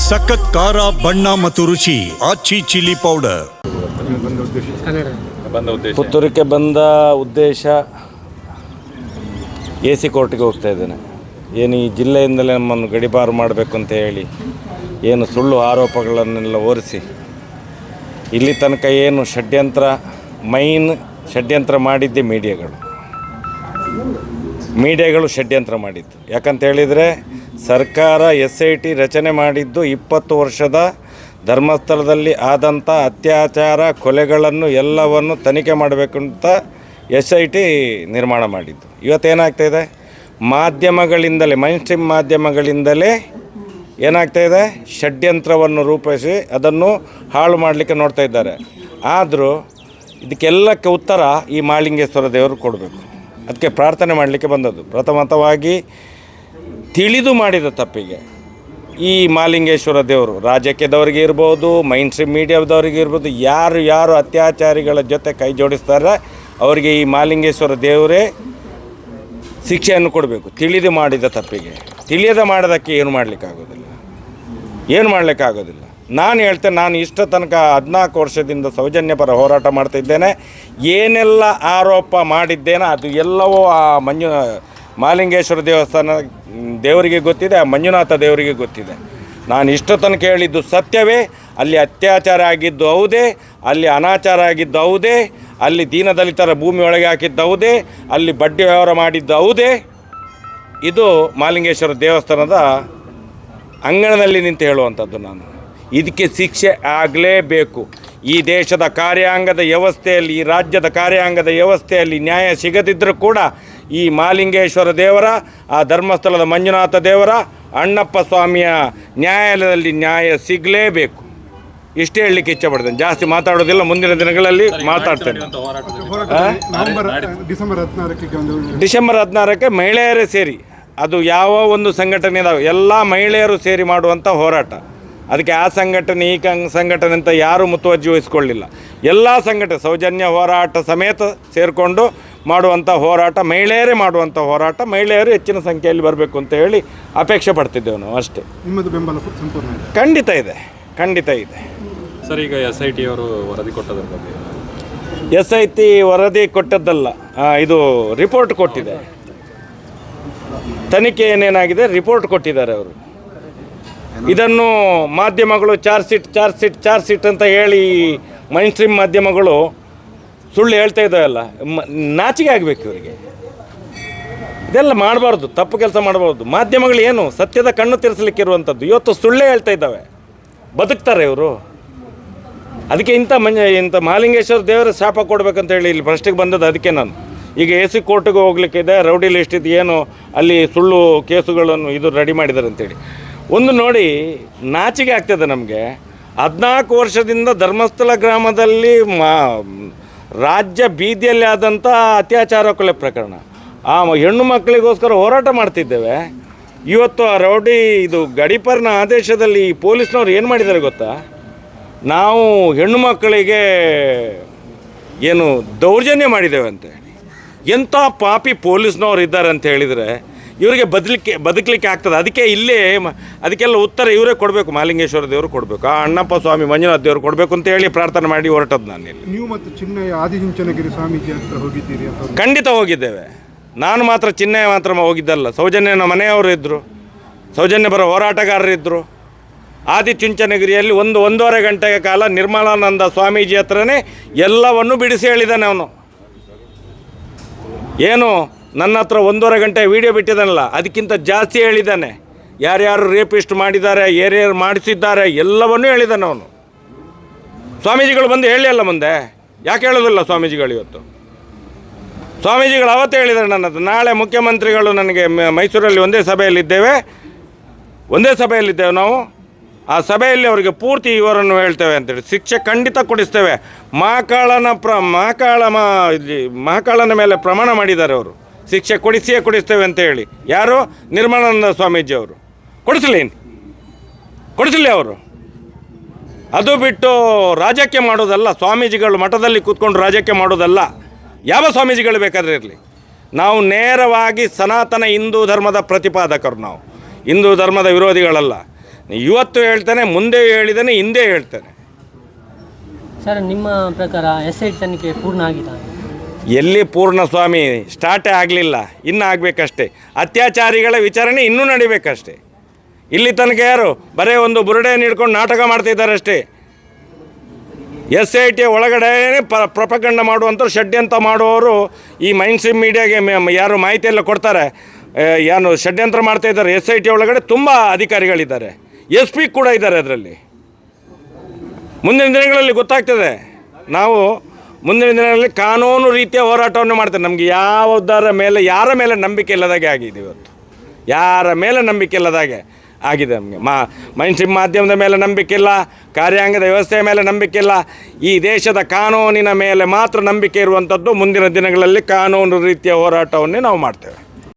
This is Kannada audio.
ಸಖತ್ ಖಾರ ಬಣ್ಣ ಮತ್ತು ರುಚಿ ಆಚಿ ಚಿಲ್ಲಿ ಪೌಡರ್. ಪುತ್ತೂರಿಗೆ ಬಂದ ಉದ್ದೇಶ AC ಕೋರ್ಟ್ಗೆ ಹೋಗ್ತಾ ಇದ್ದೇನೆ. ಏನು ಈ ಜಿಲ್ಲೆಯಿಂದಲೇ ನಮ್ಮನ್ನು ಗಡಿಪಾರು ಮಾಡಬೇಕು ಅಂತ ಹೇಳಿ ಏನು ಸುಳ್ಳು ಆರೋಪಗಳನ್ನೆಲ್ಲ ಹೊರಿಸಿ ಇಲ್ಲಿ ತನಕ ಏನು ಷಡ್ಯಂತ್ರ ಮಾಡಿದ್ದೆ ಮೀಡಿಯಾಗಳು ಷಡ್ಯಂತ್ರ ಮಾಡಿದ್ದು. ಯಾಕಂತ ಹೇಳಿದರೆ ಸರ್ಕಾರ SIT ರಚನೆ ಮಾಡಿದ್ದು 20 ವರ್ಷದ ಧರ್ಮಸ್ಥಳದಲ್ಲಿ ಆದಂಥ ಅತ್ಯಾಚಾರ ಕೊಲೆಗಳನ್ನು ಎಲ್ಲವನ್ನು ತನಿಖೆ ಮಾಡಬೇಕು ಅಂತ SIT ನಿರ್ಮಾಣ ಮಾಡಿದ್ದು. ಇವತ್ತೇನಾಗ್ತಾಯಿದೆ, ಮಾಧ್ಯಮಗಳಿಂದಲೇ ಮೈನ್ಸ್ಟ್ರೀಮ್ ಮಾಧ್ಯಮಗಳಿಂದಲೇ ಏನಾಗ್ತಾಯಿದೆ, ಷಡ್ಯಂತ್ರವನ್ನು ರೂಪಿಸಿ ಅದನ್ನು ಹಾಳು ಮಾಡಲಿಕ್ಕೆ ನೋಡ್ತಾ ಇದ್ದಾರೆ. ಆದರೂ ಇದಕ್ಕೆಲ್ಲಕ್ಕೆ ಉತ್ತರ ಈ ಮಹಾಲಿಂಗೇಶ್ವರ ದೇವರು ಕೊಡಬೇಕು. ಅದಕ್ಕೆ ಪ್ರಾರ್ಥನೆ ಮಾಡಲಿಕ್ಕೆ ಬಂದದ್ದು. ಪ್ರಥಮತವಾಗಿ ತಿಳಿದು ಮಾಡಿದ ತಪ್ಪಿಗೆ ಈ ಮಹಾಲಿಂಗೇಶ್ವರ ದೇವರು ರಾಜಕೀಯದವರಿಗೆ ಇರ್ಬೋದು, ಮೈನ್ಸ್ಟ್ರೀಮ್ ಮೀಡಿಯಾದವರಿಗೆ ಇರ್ಬೋದು, ಯಾರು ಅತ್ಯಾಚಾರಿಗಳ ಜೊತೆ ಕೈ ಜೋಡಿಸ್ತಾರೆ ಅವರಿಗೆ ಈ ಮಹಾಲಿಂಗೇಶ್ವರ ದೇವರೇ ಶಿಕ್ಷೆಯನ್ನು ಕೊಡಬೇಕು. ತಿಳಿದು ಮಾಡಿದ ತಪ್ಪಿಗೆ. ತಿಳಿಯದೆ ಮಾಡೋದಕ್ಕೆ ಏನು ಮಾಡಲಿಕ್ಕಾಗೋದಿಲ್ಲ. ನಾನು ಹೇಳ್ತೇನೆ, ನಾನು ಇಷ್ಟ ತನಕ 14 ವರ್ಷದಿಂದ ಸೌಜನ್ಯಪರ ಹೋರಾಟ ಮಾಡ್ತಿದ್ದೇನೆ. ಏನೆಲ್ಲ ಆರೋಪ ಮಾಡಿದ್ದೇನೆ ಅದು ಎಲ್ಲವೂ ಆ ಮಹಾಲಿಂಗೇಶ್ವರ ದೇವರಿಗೆ ಗೊತ್ತಿದೆ, ಆ ಮಂಜುನಾಥ ದೇವರಿಗೆ ಗೊತ್ತಿದೆ. ನಾನು ಇಷ್ಟ ತನಕ ಹೇಳಿದ್ದು ಸತ್ಯವೇ. ಅಲ್ಲಿ ಅತ್ಯಾಚಾರ ಆಗಿದ್ದು ಹೌದೇ, ಅಲ್ಲಿ ಅನಾಚಾರ ಆಗಿದ್ದು ಹೌದೇ, ಅಲ್ಲಿ ದೀನದಲಿತರ ಭೂಮಿ ಒಳಗೆ ಹಾಕಿದ್ದು ಹೌದೇ, ಅಲ್ಲಿ ಬಡ್ಡಿ ವ್ಯವಹಾರ ಮಾಡಿದ್ದು ಹೌದೇ. ಇದು ಮಹಾಲಿಂಗೇಶ್ವರ ದೇವಸ್ಥಾನದ ಅಂಗಣದಲ್ಲಿ ನಿಂತು ಹೇಳುವಂಥದ್ದು. ನಾನು ಇದಕ್ಕೆ ಶಿಕ್ಷೆ ಆಗಲೇಬೇಕು. ಈ ದೇಶದ ಕಾರ್ಯಾಂಗದ ವ್ಯವಸ್ಥೆಯಲ್ಲಿ, ಈ ರಾಜ್ಯದ ಕಾರ್ಯಾಂಗದ ವ್ಯವಸ್ಥೆಯಲ್ಲಿ ನ್ಯಾಯ ಸಿಗದಿದ್ದರೂ ಕೂಡ ಈ ಮಹಾಲಿಂಗೇಶ್ವರ ದೇವರ, ಆ ಧರ್ಮಸ್ಥಳದ ಮಂಜುನಾಥ ದೇವರ, ಅಣ್ಣಪ್ಪ ಸ್ವಾಮಿಯ ನ್ಯಾಯಾಲಯದಲ್ಲಿ ನ್ಯಾಯ ಸಿಗಲೇಬೇಕು. ಇಷ್ಟೇ ಹೇಳಲಿಕ್ಕೆ ಇಚ್ಛೆಪಡ್ತೇನೆ. ಜಾಸ್ತಿ ಮಾತಾಡೋದಿಲ್ಲ. ಮುಂದಿನ ದಿನಗಳಲ್ಲಿ ಮಾತಾಡ್ತೇನೆ. ಡಿಸೆಂಬರ್ 16ಕ್ಕೆ ಮಹಿಳೆಯರೇ ಸೇರಿ, ಅದು ಯಾವ ಒಂದು ಸಂಘಟನೆ ಇದಾವೆ, ಎಲ್ಲ ಮಹಿಳೆಯರು ಸೇರಿ ಮಾಡುವಂಥ ಹೋರಾಟ. ಅದಕ್ಕೆ ಆ ಸಂಘಟನೆ ಈ ಸಂಘಟನೆ ಅಂತ ಯಾರೂ ಮುತುವರ್ಜಿ ವಹಿಸ್ಕೊಳ್ಳಿಲ್ಲ. ಎಲ್ಲ ಸಂಘಟನೆ ಸೌಜನ್ಯ ಹೋರಾಟ ಸಮೇತ ಸೇರಿಕೊಂಡು ಮಾಡುವಂಥ ಹೋರಾಟ, ಮಹಿಳೆಯರೇ ಮಾಡುವಂಥ ಹೋರಾಟ, ಮಹಿಳೆಯರು ಹೆಚ್ಚಿನ ಸಂಖ್ಯೆಯಲ್ಲಿ ಬರಬೇಕು ಅಂತ ಹೇಳಿ ಅಪೇಕ್ಷೆ ಪಡ್ತಿದ್ದೇವೆ ನಾವು. ಅಷ್ಟೇ. ನಿಮ್ಮದು ಬೆಂಬಲ ಸಂಪೂರ್ಣ ಖಂಡಿತ ಇದೆ ಸರ್. ಈಗ SIT ಅವರು ವರದಿ ಕೊಟ್ಟದ್ರ ಬಗ್ಗೆ SIT ವರದಿ ಕೊಟ್ಟದ್ದಲ್ಲ, ಇದು ರಿಪೋರ್ಟ್ ಕೊಟ್ಟಿದೆ. ತನಿಖೆ ಏನೇನಾಗಿದೆ ರಿಪೋರ್ಟ್ ಕೊಟ್ಟಿದ್ದಾರೆ ಅವರು. ಇದನ್ನು ಮಾಧ್ಯಮಗಳು ಚಾರ್ಜ್ ಶೀಟ್ ಅಂತ ಹೇಳಿ ಮೈನ್ಸ್ಟ್ರೀಮ್ ಮಾಧ್ಯಮಗಳು ಸುಳ್ಳು ಹೇಳ್ತಾ ಇದ್ದಾವಲ್ಲ, ನಾಚಿಕೆ ಆಗಬೇಕು ಇವರಿಗೆ. ಇದೆಲ್ಲ ಮಾಡಬಾರ್ದು, ತಪ್ಪು ಕೆಲಸ ಮಾಡಬಾರ್ದು. ಮಾಧ್ಯಮಗಳು ಏನು ಸತ್ಯದ ಕಣ್ಣು ತಿರ್ಸಲಿಕ್ಕಿರುವಂಥದ್ದು. ಇವತ್ತು ಸುಳ್ಳೇ ಹೇಳ್ತಾ ಇದ್ದಾವೆ, ಬದುಕ್ತಾರೆ ಇವರು. ಅದಕ್ಕೆ ಇಂಥ ಮಹಾಲಿಂಗೇಶ್ವರ ದೇವರ ಶಾಪ ಕೊಡಬೇಕಂತ ಹೇಳಿ ಇಲ್ಲಿ ಫಸ್ಟಿಗೆ ಬಂದದ್ದು. ಅದಕ್ಕೆ ನಾನು ಈಗ AC ಕೋರ್ಟಿಗೆ ಹೋಗ್ಲಿಕ್ಕಿದೆ, ರೌಡಿ ಲಿಸ್ಟ್ ಇದು ಏನು ಅಲ್ಲಿ ಸುಳ್ಳು ಕೇಸುಗಳನ್ನು ಇದು ರೆಡಿ ಮಾಡಿದ್ದಾರೆ ಅಂತೇಳಿ. ಒಂದು ನೋಡಿ ನಾಚಿಕೆ ಆಗ್ತದೆ ನಮಗೆ. 14 ವರ್ಷದಿಂದ ಧರ್ಮಸ್ಥಳ ಗ್ರಾಮದಲ್ಲಿ ರಾಜ್ಯ ಬೀದಿಯಲ್ಲಿ ಆದಂಥ ಅತ್ಯಾಚಾರ ಕೊಲೆ ಪ್ರಕರಣ, ಆ ಹೆಣ್ಣು ಮಕ್ಕಳಿಗೋಸ್ಕರ ಹೋರಾಟ ಮಾಡ್ತಿದ್ದೇವೆ. ಇವತ್ತು ಆ ರೌಡಿ ಇದು ಗಡೀಪಾರಿನ ಆದೇಶದಲ್ಲಿ ಪೊಲೀಸ್ನವ್ರು ಏನು ಮಾಡಿದ್ದಾರೆ ಗೊತ್ತಾ, ನಾವು ಹೆಣ್ಣು ಮಕ್ಕಳಿಗೆ ಏನು ದೌರ್ಜನ್ಯ ಮಾಡಿದ್ದೇವೆ ಅಂತ ಹೇಳಿ. ಎಂಥ ಪಾಪಿ ಪೊಲೀಸ್ನವ್ರು ಇದ್ದಾರೆ ಅಂತ ಹೇಳಿದರೆ ಇವರಿಗೆ ಬದುಕಲಿಕ್ಕೆ ಆಗ್ತದೆ. ಅದಕ್ಕೆ ಇಲ್ಲೇ ಅದಕ್ಕೆಲ್ಲ ಉತ್ತರ ಇವರೇ ಕೊಡಬೇಕು, ಮಹಾಲಿಂಗೇಶ್ವರ ದೇವರು ಕೊಡಬೇಕು, ಆ ಅಣ್ಣಪ್ಪ ಸ್ವಾಮಿ ಮಂಜುನಾಥ ದೇವರು ಕೊಡಬೇಕು ಅಂತ ಹೇಳಿ ಪ್ರಾರ್ಥನೆ ಮಾಡಿ ಹೊರಟದ್ದು ನಾನು ಇಲ್ಲಿ. ನೀವು ಮತ್ತು ಚಿನ್ನಯ್ಯ ಆದಿಚುಂಚನಗಿರಿ ಸ್ವಾಮೀಜಿ ಹತ್ರ ಹೋಗಿದ್ದೀರಿ? ಖಂಡಿತ ಹೋಗಿದ್ದೇವೆ. ನಾನು ಮಾತ್ರ ಚಿನ್ನಯ್ಯ ಮಾತ್ರ ಹೋಗಿದ್ದಲ್ಲ, ಸೌಜನ್ಯನ ಮನೆಯವರು ಇದ್ದರು, ಸೌಜನ್ಯ ಬರೋ ಹೋರಾಟಗಾರರಿದ್ದರು. ಆದಿಚುಂಚನಗಿರಿಯಲ್ಲಿ 1.5 ಗಂಟೆಯ ಕಾಲ ನಿರ್ಮಲಾನಂದ ಸ್ವಾಮೀಜಿ ಹತ್ರನೇ ಎಲ್ಲವನ್ನು ಬಿಡಿಸಿ ಹೇಳಿದ್ದಾನೆ ಅವನು. ಏನು ನನ್ನ ಹತ್ರ 1.5 ಗಂಟೆ ವೀಡಿಯೋ ಬಿಟ್ಟಿದ್ದಾನಲ್ಲ, ಅದಕ್ಕಿಂತ ಜಾಸ್ತಿ ಹೇಳಿದ್ದಾನೆ. ಯಾರ್ಯಾರು ರೇಪಿಸ್ಟ್ ಮಾಡಿದ್ದಾರೆ, ಯಾರ್ಯಾರು ಮಾಡಿಸಿದ್ದಾರೆ ಎಲ್ಲವನ್ನೂ ಹೇಳಿದ್ದಾನೆ ಅವನು. ಸ್ವಾಮೀಜಿಗಳು ಬಂದು ಹೇಳಿ ಅಲ್ಲ ಮುಂದೆ, ಯಾಕೆ ಹೇಳೋದಿಲ್ಲ ಸ್ವಾಮೀಜಿಗಳು? ಇವತ್ತು ಸ್ವಾಮೀಜಿಗಳು ಅವತ್ತೇ ಹೇಳಿದ್ದಾರೆ ನನ್ನ ಹತ್ರ, ನಾಳೆ ಮುಖ್ಯಮಂತ್ರಿಗಳು ನನಗೆ ಮೈಸೂರಲ್ಲಿ ಒಂದೇ ಸಭೆಯಲ್ಲಿದ್ದೇವೆ ನಾವು, ಆ ಸಭೆಯಲ್ಲಿ ಅವರಿಗೆ ಪೂರ್ತಿ ವಿವರನ್ನು ಹೇಳ್ತೇವೆ ಅಂತೇಳಿ. ಶಿಕ್ಷೆ ಖಂಡಿತ ಕೊಡಿಸ್ತೇವೆ. ಮಹಾಕಾಳನ ಮೇಲೆ ಪ್ರಮಾಣ ಮಾಡಿದ್ದಾರೆ ಅವರು, ಶಿಕ್ಷೆ ಕೊಡಿಸ್ತೇವೆ ಅಂತ ಹೇಳಿ. ಯಾರು? ನಿರ್ಮಲಾನಂದ ಸ್ವಾಮೀಜಿ ಅವರು. ಕೊಡಿಸಲಿ ಅವರು. ಅದು ಬಿಟ್ಟು ರಾಜಕೀಯ ಮಾಡೋದಲ್ಲ. ಸ್ವಾಮೀಜಿಗಳು ಮಠದಲ್ಲಿ ಕೂತ್ಕೊಂಡು ರಾಜಕೀಯ ಮಾಡೋದಲ್ಲ. ಯಾವ ಸ್ವಾಮೀಜಿಗಳು ಬೇಕಾದರೆ ಇರಲಿ. ನಾವು ನೇರವಾಗಿ ಸನಾತನ ಹಿಂದೂ ಧರ್ಮದ ಪ್ರತಿಪಾದಕರು. ನಾವು ಹಿಂದೂ ಧರ್ಮದ ವಿರೋಧಿಗಳಲ್ಲ. ಇವತ್ತು ಹೇಳ್ತೇನೆ, ಮುಂದೆ ಹೇಳಿದ್ದೇನೆ, ಹಿಂದೆ ಹೇಳ್ತೇನೆ. ಸರ್, ನಿಮ್ಮ ಪ್ರಕಾರ SIT ತನಿಖೆ ಪೂರ್ಣ ಆಗಿದೆ? ಎಲ್ಲಿ ಪೂರ್ಣ ಸ್ವಾಮಿ, ಸ್ಟಾರ್ಟೇ ಆಗಲಿಲ್ಲ, ಇನ್ನೂ ಆಗಬೇಕಷ್ಟೇ. ಅತ್ಯಾಚಾರಿಗಳ ವಿಚಾರಣೆ ಇನ್ನೂ ನಡಿಬೇಕಷ್ಟೇ. ಇಲ್ಲಿ ತನಕ ಯಾರು ಬರೀ ಒಂದು ಬುರುಡೆಯನ್ನು ಹಿಡ್ಕೊಂಡು ನಾಟಕ ಮಾಡ್ತಿದ್ದಾರೆ ಅಷ್ಟೇ. SIT ಒಳಗಡೆ ಪ್ರಪಕಂಡ ಮಾಡುವಂಥವ್ರು, ಷಡ್ಯಂತ್ರ ಮಾಡುವವರು ಈ ಮೈನ್ ಸ್ಟ್ರೀಮ್ ಮೀಡಿಯಾಗೆ ಯಾರು ಮಾಹಿತಿ ಎಲ್ಲ ಕೊಡ್ತಾರೆ, ಏನು ಷಡ್ಯಂತ್ರ ಮಾಡ್ತಾಯಿದ್ದಾರೆ. SIT ಒಳಗಡೆ ತುಂಬ ಅಧಿಕಾರಿಗಳಿದ್ದಾರೆ, SP ಕೂಡ ಇದ್ದಾರೆ ಅದರಲ್ಲಿ. ಮುಂದಿನ ದಿನಗಳಲ್ಲಿ ಗೊತ್ತಾಗ್ತದೆ. ನಾವು ಮುಂದಿನ ದಿನಗಳಲ್ಲಿ ಕಾನೂನು ರೀತಿಯ ಹೋರಾಟವನ್ನು ಮಾಡ್ತೇವೆ. ನಮಗೆ ಯಾರ ಮೇಲೆ ನಂಬಿಕೆ ಇಲ್ಲದಾಗೆ ಆಗಿದೆ ಇವತ್ತು. ಯಾರ ಮೇಲೆ ನಂಬಿಕೆ ಇಲ್ಲದಾಗೆ ಆಗಿದೆ ನಮಗೆ. ಮೈನ್ ಸ್ಟ್ರೀಮ್ ಮಾಧ್ಯಮದ ಮೇಲೆ ನಂಬಿಕೆ ಇಲ್ಲ, ಕಾರ್ಯಾಂಗದ ವ್ಯವಸ್ಥೆಯ ಮೇಲೆ ನಂಬಿಕೆ ಇಲ್ಲ. ಈ ದೇಶದ ಕಾನೂನಿನ ಮೇಲೆ ಮಾತ್ರ ನಂಬಿಕೆ ಇರುವಂಥದ್ದು. ಮುಂದಿನ ದಿನಗಳಲ್ಲಿ ಕಾನೂನು ರೀತಿಯ ಹೋರಾಟವನ್ನೇ ನಾವು ಮಾಡ್ತೇವೆ.